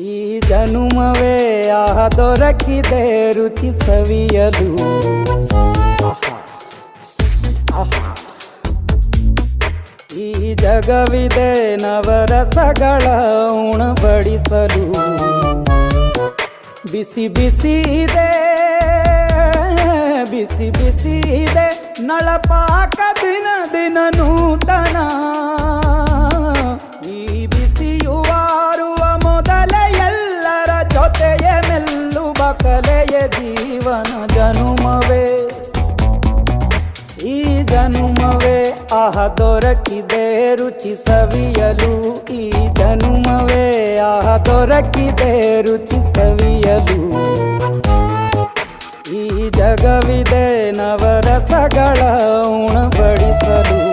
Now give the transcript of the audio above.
ಈ ಜನುಮವೇ ಆಹ ದೊರಕಿದೆ ರುಚಿ ಸವಿಯಲು. ಈ ಜಗವಿದೆ ನವರಸಗಳ ಉಣಬಡಿಸಲು. ಬಿಸಿ ಬಿಸಿ ಇದೆ, ಬಿಸಿ ಬಿಸಿ ಇದೆ ನಳಪಾಕ ದಿನ ದಿನ ನೂತನ. ಈ ಬಿಸಿಯುವಾರುವ ಮೊದಲೇ ಎಲ್ಲರ ಜೊತೆಯೇ ಮೆಲ್ಲುವ ಕಲೆಯ ಜೀವನ ಜನುಮವೇ. ಈ ಜನುಮವೇ ಆಹ ದೊರಕಿದೆ ರುಚಿ ಸವಿಯಲು. ಈ ಜನುಮವೇ ಆಹ ದೊರಕಿದೆ ರುಚಿ ಸವಿಯಲು. ಈ ಜಗವಿದೆ ನವರಸಗಳ ಉಣಬಡಿಸಲು.